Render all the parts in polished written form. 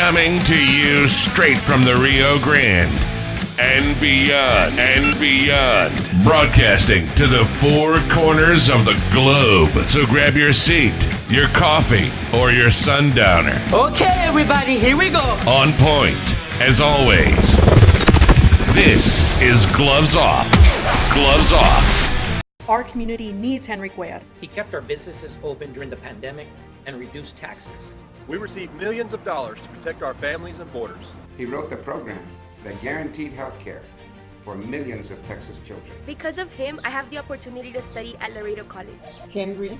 Coming to you straight from the Rio Grande and beyond. Broadcasting to the four corners of the globe. So grab your seat, your coffee, or your sundowner. Okay, everybody, here we go. On point, as always. This is Gloves Off. Gloves Off. Our community needs Henry Cuellar. He kept our businesses open during the pandemic and reduced taxes. We received millions of dollars to protect our families and borders. He wrote the program that guaranteed health care for millions of Texas children. Because of him, I have the opportunity to study at Laredo College. Henry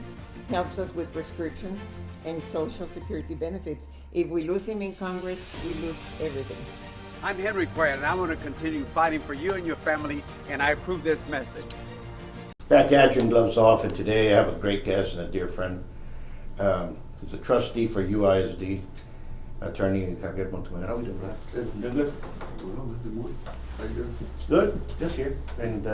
helps us with prescriptions and Social Security benefits. If we lose him in Congress, we lose everything. I'm Henry Cuellar, and I'm going to continue fighting for you and your family, and I approve this message. Back at you in Gloves Off, and today I have a great guest and a dear friend. He's a trustee for UISD, attorney Javier Montemayor. How are we doing, Brad? Good. Doing good? Well, good morning. How you doing? Good, just here. And, we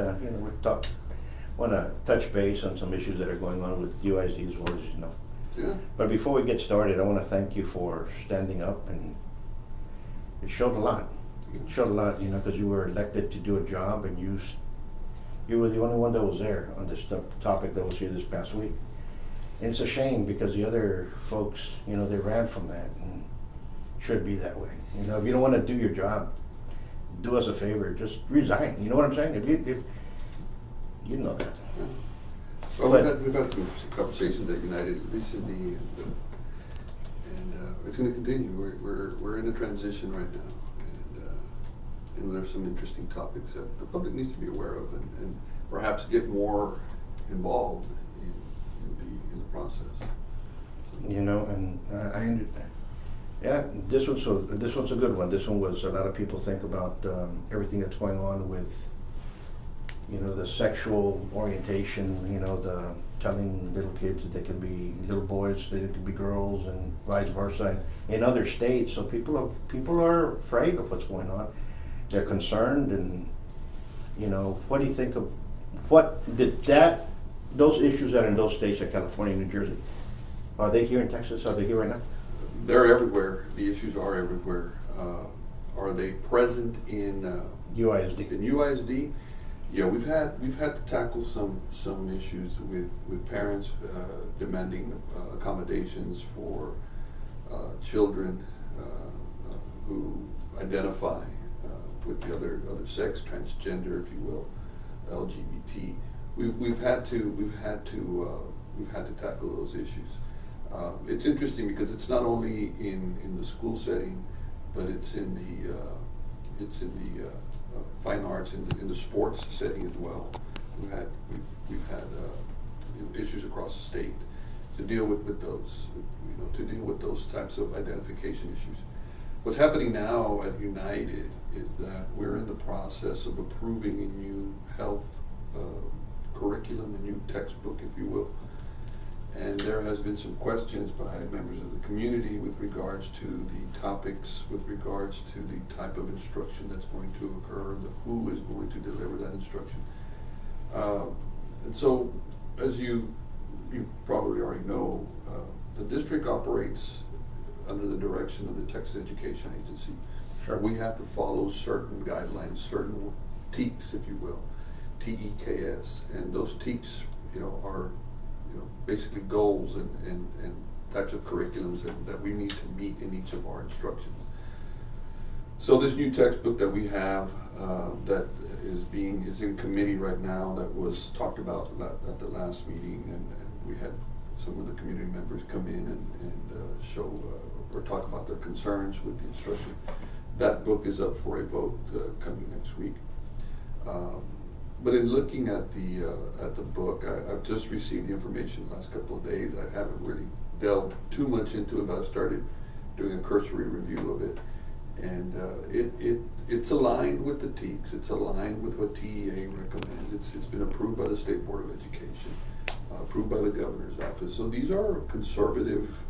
want to touch base on some issues that are going on with UISD as well as you know. Yeah. But before we get started, I want to thank you for standing up, and it showed a lot. It showed a lot, because you were elected to do a job, and you were the only one that was there on this topic that was here this past week. And it's a shame because the other folks, they ran from that, and it should be that way. If you don't want to do your job, do us a favor, just resign. You know what I'm saying? If you know that. Yeah. Well, we've had some conversations at United recently, and it's going to continue. We're in a transition right now, and there's some interesting topics that the public needs to be aware of, and perhaps get more involved in the process. And I understand. Yeah, this one's a good one. This one was, a lot of people think about everything that's going on with, the sexual orientation, the telling little kids that they can be little boys, they can be girls, and vice versa in other states. So people are afraid of what's going on. They're concerned, and what do you think of those issues that are in those states like California and New Jersey? Are they here in Texas? Are they here right now? They're everywhere. The issues are everywhere. Are they present in UISD? In UISD, yeah, we've had to tackle some issues with parents demanding accommodations for children who identify with the other sex, transgender, if you will, LGBT. We've had to tackle those issues. It's interesting because it's not only in the school setting, but it's in the fine arts, in the sports setting as well. We've had issues across the state to deal with those, to deal with those types of identification issues. What's happening now at United is that we're in the process of approving a new health curriculum, a new textbook, if you will. And there has been some questions by members of the community with regards to the topics, with regards to the type of instruction that's going to occur, who is going to deliver that instruction. And so, as you probably already know, the district operates under the direction of the Texas Education Agency. Sure. We have to follow certain guidelines, certain TEKS, if you will, TEKS, and those TEKS, are basically goals and types of curriculums that we need to meet in each of our instructions. So this new textbook that we have that is in committee right now, that was talked about at the last meeting, and we had some of the community members come in and show or talk about their concerns with the instruction. That book is up for a vote coming next week. But in looking at the book, I've just received the information the last couple of days. I haven't really delved too much into it, but I've started doing a cursory review of it. And it's aligned with the TEKS. It's aligned with what TEA recommends. It's been approved by the State Board of Education, approved by the Governor's Office. So these are conservative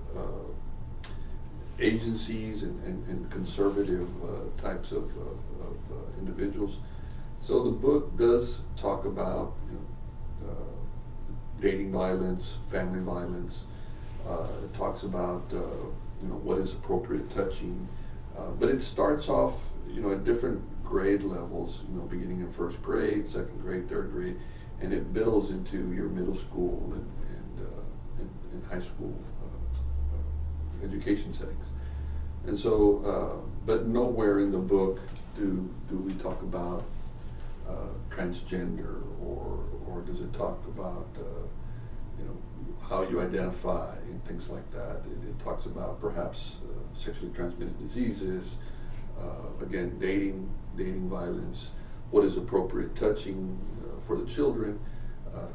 agencies and conservative types of individuals. So the book does talk about dating violence, family violence. It talks about what is appropriate touching, But it starts off, at different grade levels, beginning in first grade, second grade, third grade, and it builds into your middle school and high school education settings. And so, but nowhere in the book do we talk about transgender, or does it talk about how you identify and things like that. It talks about perhaps sexually transmitted diseases, again, dating violence, what is appropriate touching for the children,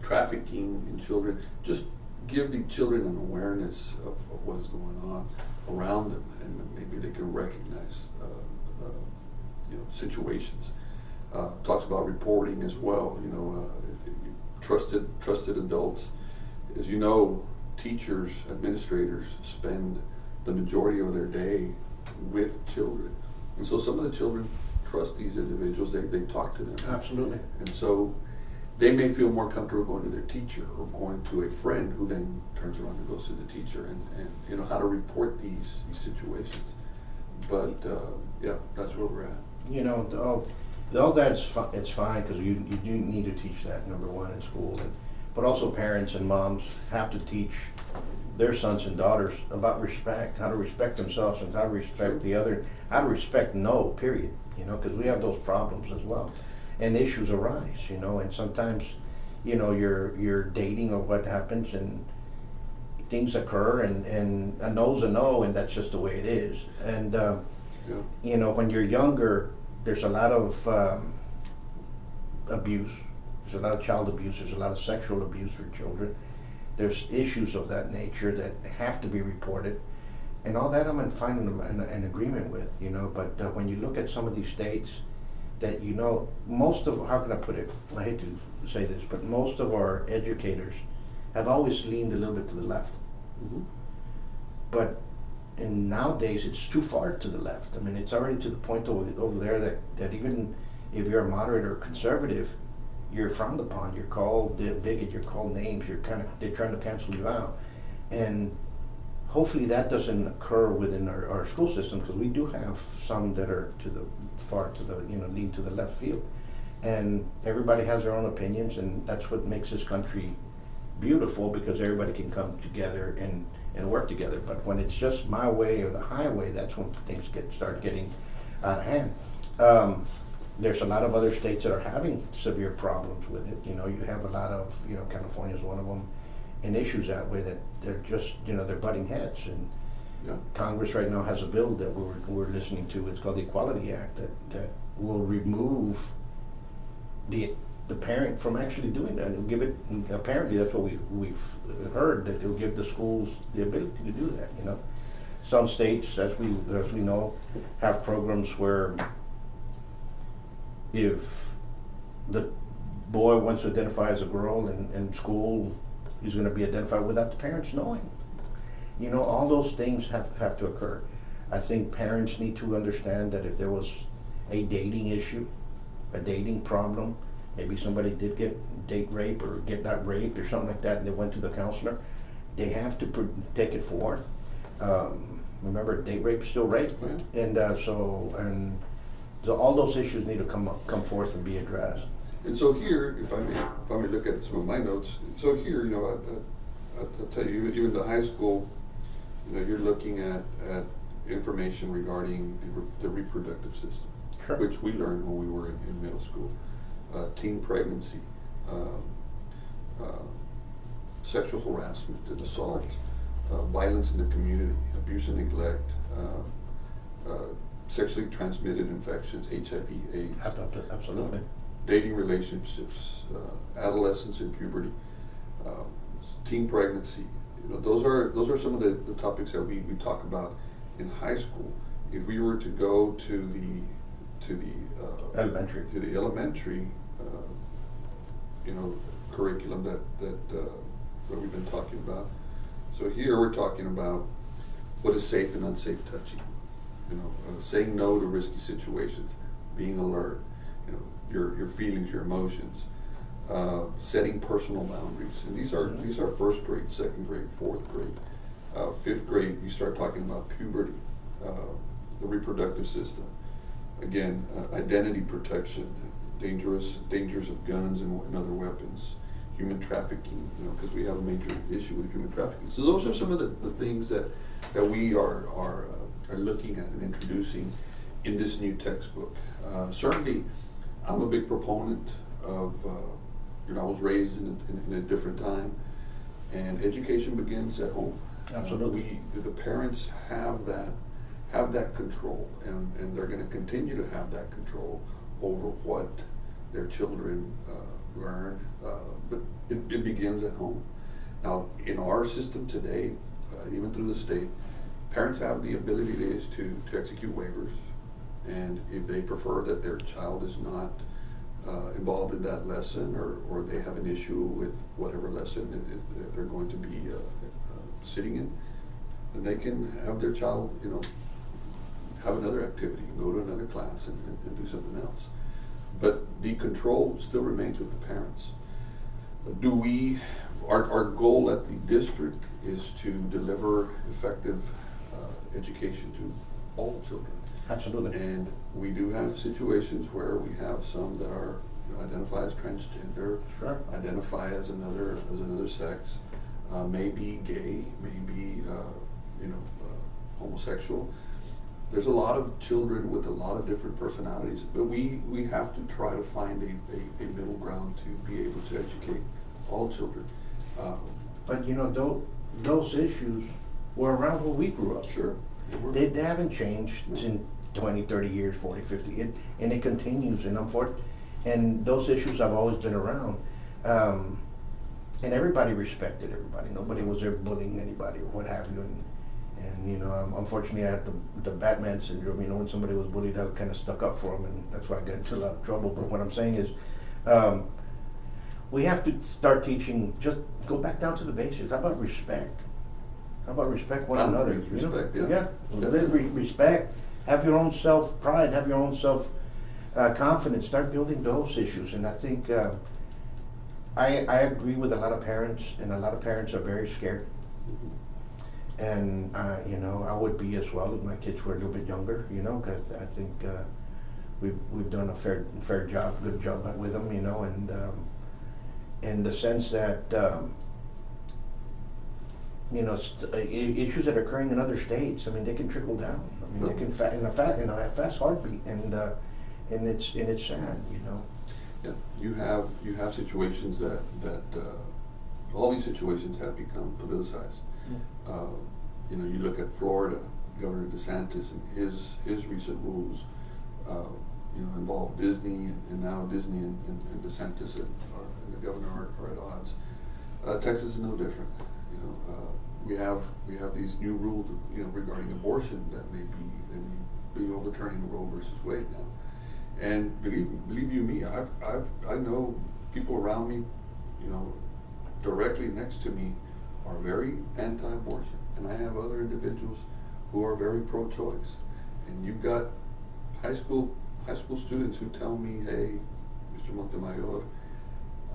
trafficking in children. Just give the children an awareness of what is going on around them, and maybe they can recognize situations. Talks about reporting as well. Trusted adults. As you know, teachers, administrators spend the majority of their day with children, and so some of the children trust these individuals. They talk to them. Absolutely. And so they may feel more comfortable going to their teacher or going to a friend who then turns around and goes to the teacher, and how to report these situations. But yeah, that's where we're at. All that's it's fine, because you do need to teach that, number one, in school, but also parents and moms have to teach their sons and daughters about respect, how to respect themselves and how to respect the other, how to respect period, because we have those problems as well. And issues arise, and sometimes, you're dating or what happens, and things occur, and a no's a no, and that's just the way it is. And, when you're younger, there's a lot of abuse. There's a lot of child abuse. There's a lot of sexual abuse for children. There's issues of that nature that have to be reported, and all that I'm finding an agreement with, But when you look at some of these states, that most of, how can I put it? I hate to say this, but most of our educators have always leaned a little bit to the left. Mm-hmm. But nowadays it's too far to the left. I mean, it's already to the point over there that even if you're a moderate or conservative, you're frowned upon. You're called a bigot. You're called names. They're trying to cancel you out, and hopefully that doesn't occur within our school system, because we do have some that are lean to the left field, and everybody has their own opinions, and that's what makes this country beautiful, because everybody can come together and work together. But when it's just my way or the highway, that's when things start getting out of hand. There's a lot of other states that are having severe problems with it. You have a lot of, California's one of them, and issues that way, that they're just, they're butting heads. And Congress right now has a bill that we're listening to. It's called the Equality Act, that will remove the parent from actually doing that. It'll give it, apparently that's what we've heard, that it'll give the schools the ability to do that. Some states, as we know, have programs where if the boy wants to identify as a girl in school, he's going to be identified without the parents knowing. All those things have to occur. I think parents need to understand that if there was a dating issue, a dating problem, maybe somebody did get date rape or get not raped or something like that, and they went to the counselor, they have to take it forth. Remember, date rape is still rape, and so all those issues need to come forth and be addressed. And so here, if I may look at some of my notes. So here, I'll tell you, even the high school, you're looking at information regarding the reproductive system, sure, which we learned when we were in middle school. Teen pregnancy, sexual harassment and assault, violence in the community, abuse and neglect, sexually transmitted infections, HIV, AIDS. Absolutely. Dating relationships, adolescence and puberty, teen pregnancy. Those are some of the topics that we talk about in high school. If we were to go to the elementary curriculum that we've been talking about. So here we're talking about what is safe and unsafe touching. Saying no to risky situations, being alert. Your feelings, your emotions, setting personal boundaries, and these are first grade, second grade, fourth grade, fifth grade. You start talking about puberty, the reproductive system. Again, identity protection, dangers of guns and other weapons, human trafficking, because we have a major issue with human trafficking. So those are some of the things that we are looking at and introducing in this new textbook. Certainly, I'm a big proponent of, I was raised in a different time, and education begins at home. Absolutely. The parents have that control, and they're going to continue to have that control over what their children learn, but it begins at home. Now, in our system today, even through the state, parents have the ability to execute waivers, and if they prefer that their child is not involved in that lesson, or they have an issue with whatever lesson they're going to be sitting in, then they can have their child, have another activity, go to another class and do something else. But the control still remains with the parents. Our goal at the district is to deliver effective education to all children. Absolutely. And we do have situations where we have some that are identify as transgender, sure, identify as another sex, maybe gay, maybe homosexual. There's a lot of children with a lot of different personalities, but we have to try to find a middle ground to be able to educate all children. But those issues were around when we grew up. Sure. They haven't changed in 20, 30 years, 40, 50, and it continues, and those issues have always been around. And everybody respected everybody. Nobody was there bullying anybody or what have you. And unfortunately, I had the Batman syndrome. When somebody was bullied, I kind of stuck up for them, and that's why I got into a lot of trouble. But what I'm saying is, we have to start teaching. Just go back down to the basics. How about respect? How about respect one another? Respect, yeah. Respect. Have your own self-pride. Have your own self-confidence. Start building those issues. And I think I agree with a lot of parents, and a lot of parents are very scared. And I would be as well if my kids were a little bit younger. Because I think we've done a fair job, good job with them. And in the sense that issues that are occurring in other states, they can trickle down. They can in a fast heartbeat, and it's sad. Yeah, you have situations that all these situations have become politicized. You look at Florida, Governor DeSantis and his recent rules, involve Disney, and now Disney and DeSantis and the governor are at odds. Texas is no different. We have these new rules, regarding abortion that may be overturning Roe versus Wade now. And believe you me, I know people around me, directly next to me, are very anti-abortion, and I have other individuals who are very pro-choice. And you've got high school students who tell me, "Hey, Mr. Montemayor,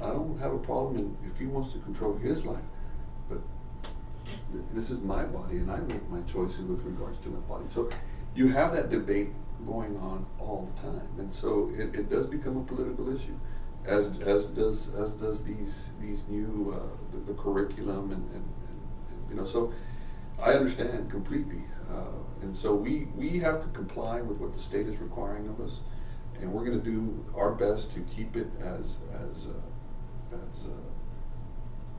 I don't have a problem if he wants to control his life, but this is my body, and I make my choices with regards to my body." So you have that debate going on all the time, and so it does become a political issue, as does these new the curriculum and so I understand completely, and so we have to comply with what the state is requiring of us, and we're going to do our best to keep it as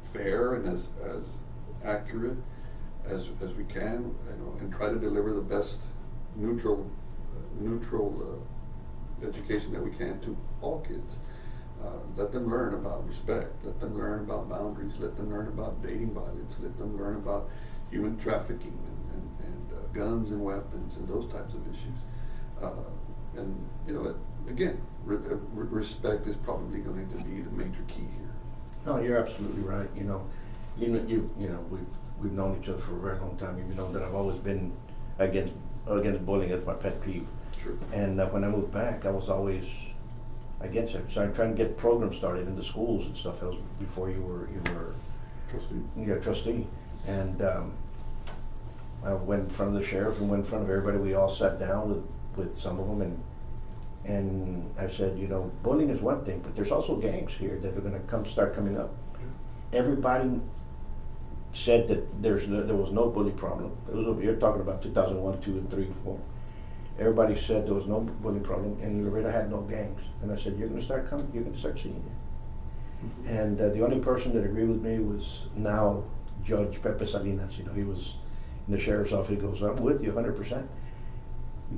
fair and as accurate as we can, and try to deliver the best neutral education that we can to all kids. Let them learn about respect, let them learn about boundaries, let them learn about dating violence, let them learn about human trafficking and guns and weapons and those types of issues. And again, respect is probably going to be the major key here. No, you're absolutely right. We've known each other for a very long time. You know that I've always been against bullying. That's my pet peeve. Sure. And when I moved back, I was always against it. So I'm trying to get programs started in the schools and stuff. That was before you were trustee. Yeah, trustee. And I went in front of the sheriff and went in front of everybody. We all sat down with some of them, and I said, you know, bullying is one thing, but there's also gangs here that are going to start coming up. Everybody said that there was no bully problem. You're talking about 2001, 2, and 3, 4. Everybody said there was no bully problem, and Laredo had no gangs. And I said, you're going to start coming. You're going to start seeing it. And the only person that agreed with me was now Judge Pepe Salinas. You know, he was in the sheriff's office. He goes, I'm with you 100%.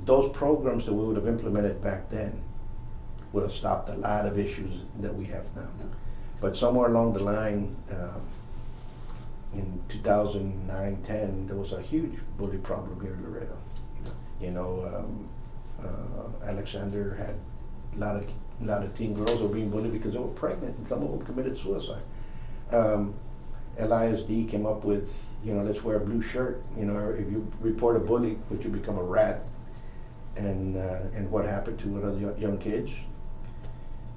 Those programs that we would have implemented back then would have stopped a lot of issues that we have now. But somewhere along the line, in 2009-10, there was a huge bully problem here in Laredo. You know, Alexander had a lot of teen girls that were being bullied because they were pregnant, and some of them committed suicide. LISD came up with, you know, let's wear a blue shirt. You know, if you report a bully, would you become a rat? And what happened to one of the young kids?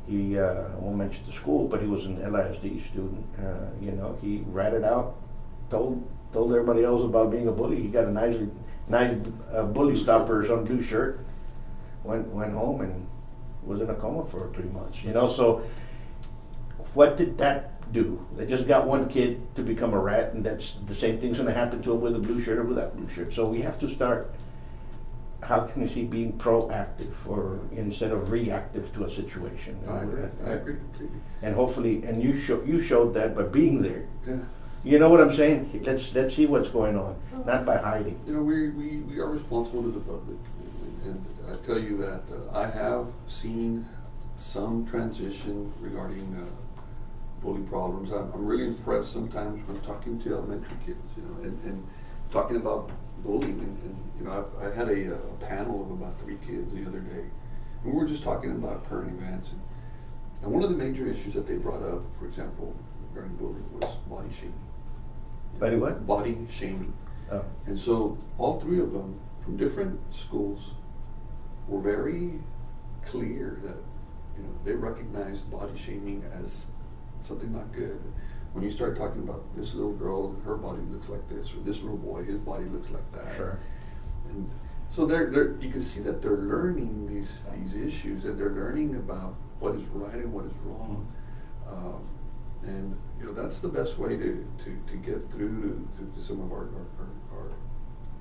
He, I won't mention the school, but he was an LISD student. You know, he ratted out, told everybody else about being a bully. He got a nice bully stopper on blue shirt. Went home and was in a coma for 3 months. You know, so what did that do? They just got one kid to become a rat, and that's the same thing's going to happen to him with a blue shirt or without blue shirt. So we have to start. How can you see being proactive or instead of reactive to a situation? I agree completely. And hopefully, and you showed that by being there. Yeah. You know what I'm saying? Let's see what's going on, not by hiding. You know, we are responsible to the public, and I tell you that I have seen some transition regarding bully problems. I'm really impressed sometimes when talking to elementary kids, you know, and talking about bullying, and you know, I had a panel of about 3 kids the other day, and we were just talking about current events, and one of the major issues that they brought up, for example, regarding bullying, was body shaming. Body what? Body shaming. Oh. And so all 3 of them from different schools were very clear that, you know, they recognized body shaming as something not good. When you start talking about this little girl, her body looks like this, or this little boy, his body looks like that. Sure. And so you can see that they're learning these issues, and they're learning about what is right and what is wrong. And you know, that's the best way to get through to some of our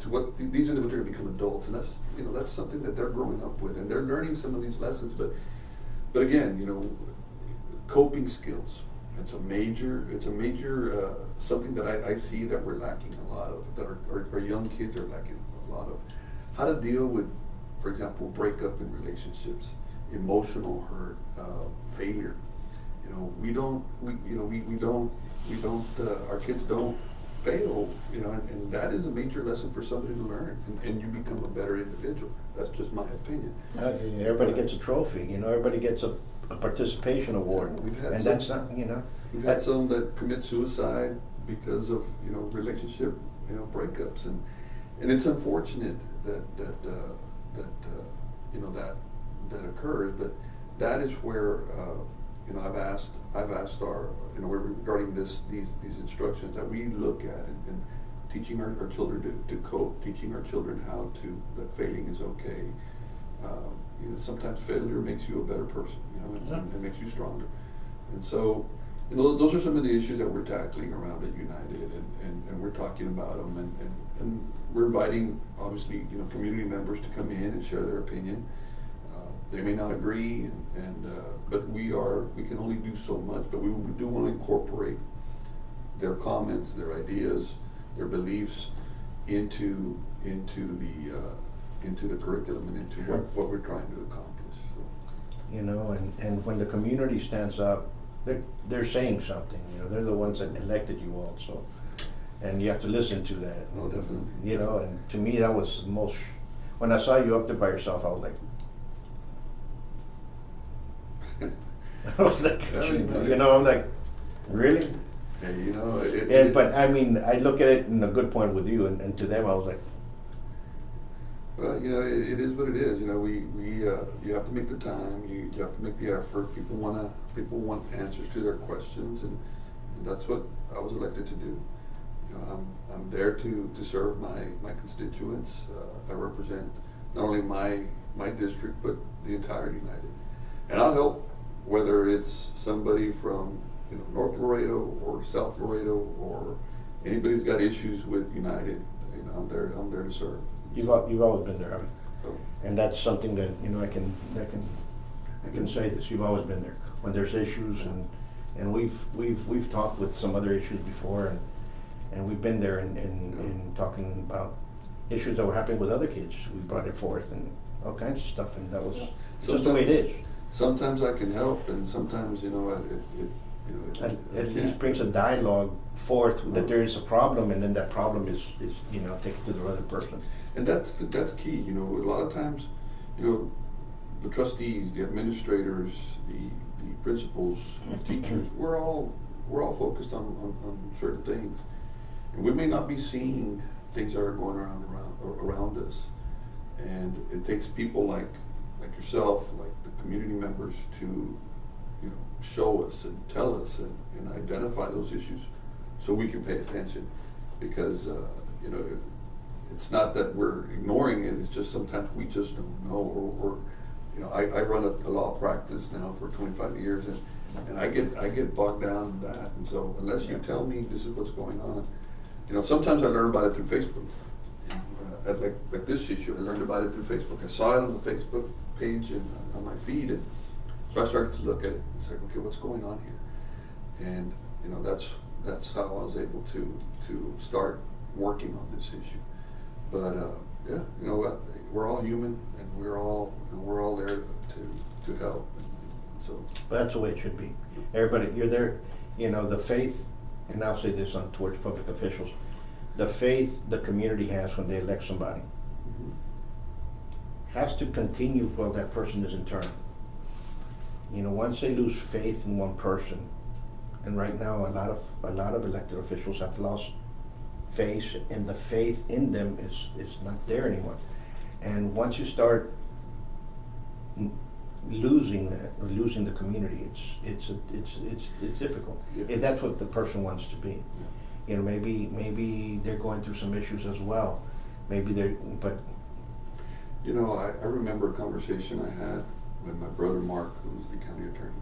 to what these individuals are going to become adults, and that's, you know, that's something that they're growing up with, and they're learning some of these lessons. But again, you know, coping skills. It's a major something that I see that we're lacking a lot of, that our young kids are lacking a lot of. How to deal with, for example, breakup in relationships, emotional hurt, failure. You know, our kids don't fail, you know, and that is a major lesson for somebody to learn, and you become a better individual. That's just my opinion. Everybody gets a trophy, you know, everybody gets a participation award, and that's not, you know. We've had some that commit suicide because of, you know, relationship, you know, breakups, and it's unfortunate that you know, that occurs, but that is where you know, I've asked our, you know, regarding these instructions that we look at, and teaching our children to cope, teaching our children that failing is okay. You know, sometimes failure makes you a better person, you know, and makes you stronger. And so, you know, those are some of the issues that we're tackling around at United, and we're talking about them, and we're inviting, obviously, you know, community members to come in and share their opinion. They may not agree, but we can only do so much, but we do want to incorporate their comments, their ideas, their beliefs into the curriculum and into what we're trying to accomplish. So. You know, and when the community stands up, they're saying something. You know, they're the ones that elected you all, so, and you have to listen to that. Oh, definitely. You know, and to me that was the most. When I saw you up there by yourself, I was like. You know, I'm like, really? Yeah, you know, but I mean, I look at it in a good point with you, and to them, I was like, well, you know, it is what it is. You know, you have to make the time, you have to make the effort. People want answers to their questions, and that's what I was elected to do. I'm there to serve my constituents. I represent not only my district, but the entire United. And I'll help, whether it's somebody from North Laredo or South Laredo, or anybody's got issues with United. I'm there to serve. You've always been there, Javi. So, And that's something that I can say this. You've always been there when there's issues, and we've talked with some other issues before, and we've been there and talking about issues that were happening with other kids. We brought it forth and all kinds of stuff, and that was just the way it is. Sometimes I can help, and sometimes At least brings a dialogue forth that there is a problem, and then that problem is taken to the other person. And that's key. A lot of times, the trustees, the administrators, the principals, the teachers, we're all focused on certain things, and we may not be seeing things that are going around us. And it takes people like yourself, like the community members, to show us and tell us and identify those issues, so we can pay attention. Because it's not that we're ignoring it; it's just sometimes we just don't know. Or I run a law practice now for 25 years, and I get bogged down in that. And so unless you tell me this is what's going on, sometimes I learn about it through Facebook. Like this issue, I learned about it through Facebook. I saw it on the Facebook page and on my feed, and so I started to look at it. It's like, okay, what's going on here? And that's how I was able to start working on this issue. But yeah, we're all human, and we're all there to help. And so, but that's the way it should be. Everybody, you're there. The faith, and I'll say this towards public officials, the faith the community has when they elect somebody has to continue while that person is in term. Once they lose faith in one person, and right now a lot of elected officials have lost faith, and the faith in them is not there anymore. And once you start losing that, or losing the community, it's difficult. Yeah. If that's what the person wants to be. Yeah. Maybe they're going through some issues as well. But I remember a conversation I had with my brother Mark, who's the county attorney.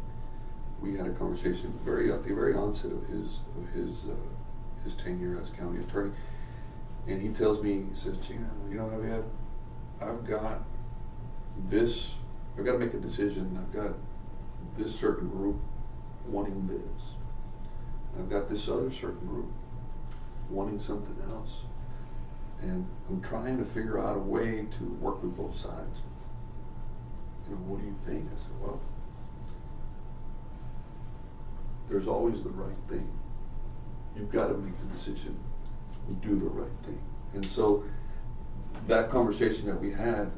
We had a conversation at the very onset of his tenure as county attorney, and he tells me, he says, Javier, I've got to make a decision. I've got this certain group wanting this. I've got this other certain group wanting something else. And I'm trying to figure out a way to work with both sides. What do you think? I said, well, there's always the right thing. You've got to make the decision and do the right thing. And so that conversation that we had,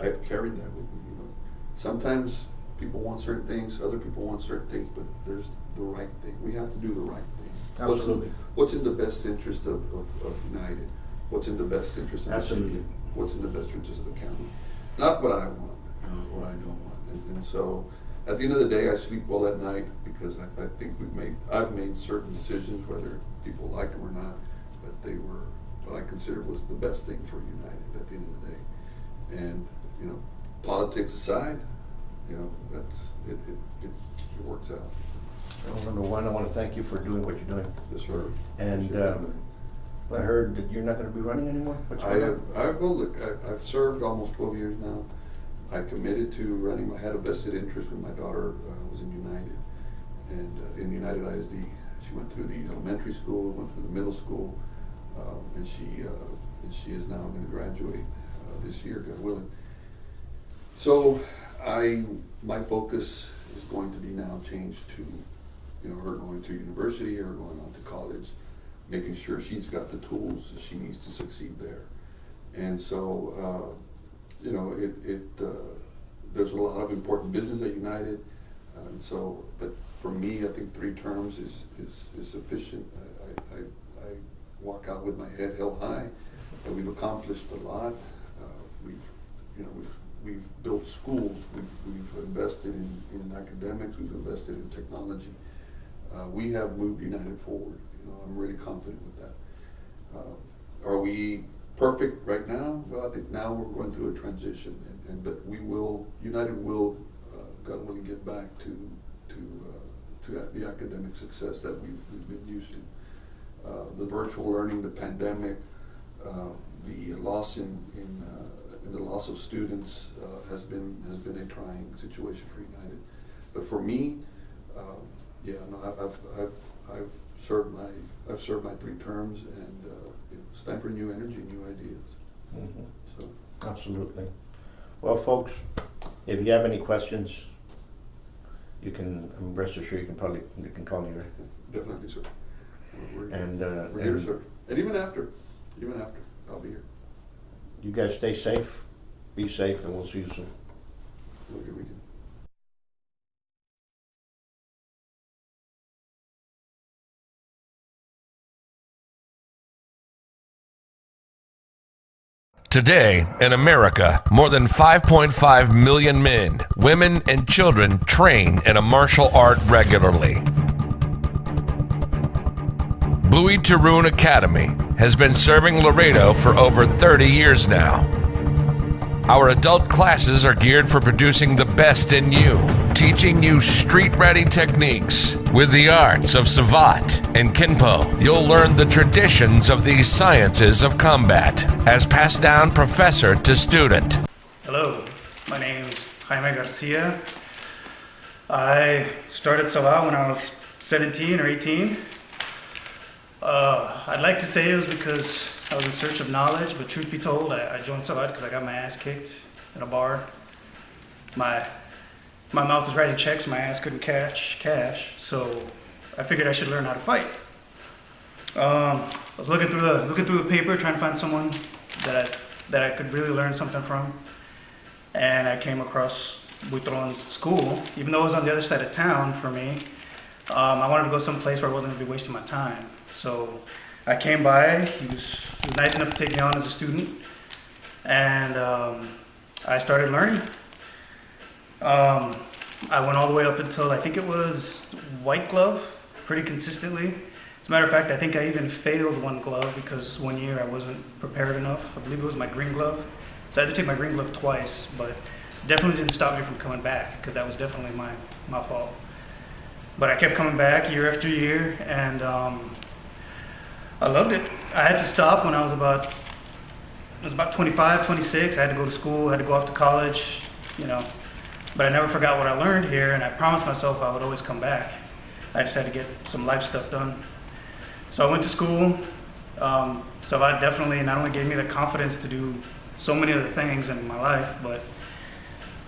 I've carried that with me. Sometimes people want certain things, other people want certain things, but there's the right thing. We have to do the right thing. Absolutely. What's in the best interest of United? What's in the best interest of the Absolutely. city? What's in the best interest of the county? Not what I want, what I don't want. And so at the end of the day, I sleep well at night, because I think I've made certain decisions, whether people like them or not, but they were what I consider was the best thing for United at the end of the day. And politics aside, that's it works out. Well, number one, I want to thank you for doing what you're doing. Yes, sir. And I heard that you're not going to be running anymore. I've served almost 12 years now. I committed to running. I had a vested interest when my daughter was in United, and in United ISD. She went through the elementary school, went through the middle school, and she is now going to graduate this year, God willing. So my focus is going to be now changed to her going to university, or going on to college, making sure she's got the tools that she needs to succeed there. And so, there's a lot of important business at United, and so, but for me, I think 3 terms is sufficient. I walk out with my head held high, and we've accomplished a lot. We've built schools, we've invested in academics, we've invested in technology. We have moved United forward. I'm really confident with that. Are we perfect right now? Well, I think now we're going through a transition, but United will, God willing, get back to the academic success that we've been used to. The virtual learning, the pandemic, the loss in the loss of students has been a trying situation for United. But for me, I've served my 3 terms, and it's time for new energy, new ideas. Mm-hmm. So absolutely. Well, folks, if you have any questions, you can rest assured you can call me. Right? Definitely, sir. We're and here, sir. And even after, I'll be here. You guys stay safe, be safe, and we'll see you soon. Have a good weekend. Today, in America, more than 5.5 million men, women, and children train in a martial art regularly. Buitrón Academy has been serving Laredo for over 30 years now. Our adult classes are geared for producing the best in you, teaching you street-ready techniques. With the arts of Savate and Kenpo, you'll learn the traditions of these sciences of combat, as passed down professor to student. Hello, my name is Jaime Garcia. I started Savate when I was 17 or 18. I'd like to say it was because I was in search of knowledge, but truth be told, I joined Savate because I got my ass kicked in a bar. My mouth was writing checks, my ass couldn't cash, so I figured I should learn how to fight. I was looking through the paper, trying to find someone that I could really learn something from, and I came across Buitrón's school. Even though it was on the other side of town for me, I wanted to go someplace where I wasn't going to be wasting my time. So I came by. He was nice enough to take me on as a student, and I started learning. I went all the way up until I think it was white glove, pretty consistently. As a matter of fact, I think I even failed one glove because one year I wasn't prepared enough. I believe it was my green glove. So I had to take my green glove twice, but definitely didn't stop me from coming back because that was definitely my fault. But I kept coming back year after year, and I loved it. I had to stop when I was about 25, 26. I had to go to school, I had to go off to college, but I never forgot what I learned here, and I promised myself I would always come back. I just had to get some life stuff done. So I went to school. So that definitely not only gave me the confidence to do so many other things in my life, but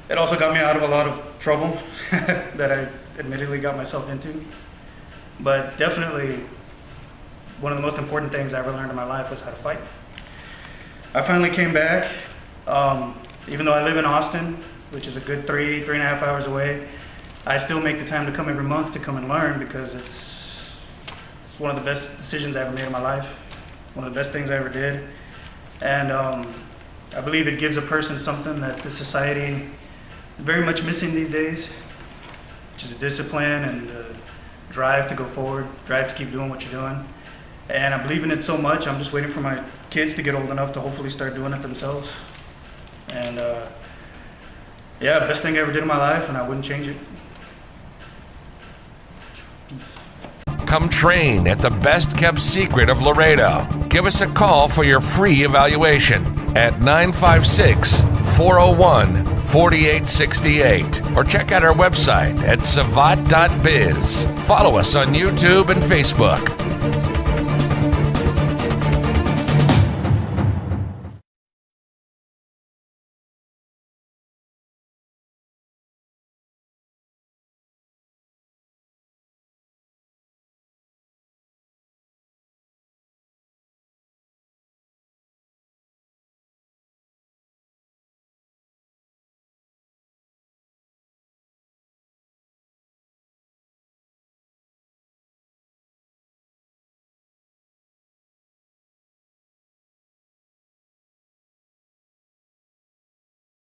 it also got me out of a lot of trouble that I admittedly got myself into. But definitely one of the most important things I ever learned in my life was how to fight. I finally came back. Even though I live in Austin, which is a good 3.5 hours away, I still make the time to come every month to come and learn because it's one of the best decisions I ever made in my life, one of the best things I ever did. And I believe it gives a person something that the society is very much missing these days, which is a discipline and a drive to go forward, drive to keep doing what you're doing. And I believe in it so much, I'm just waiting for my kids to get old enough to hopefully start doing it themselves. And yeah, best thing I ever did in my life, and I wouldn't change it. Come train at the best kept secret of Laredo. Give us a call for your free evaluation at 956-401-4868 or check out our website at savate.biz. Follow us on YouTube and Facebook.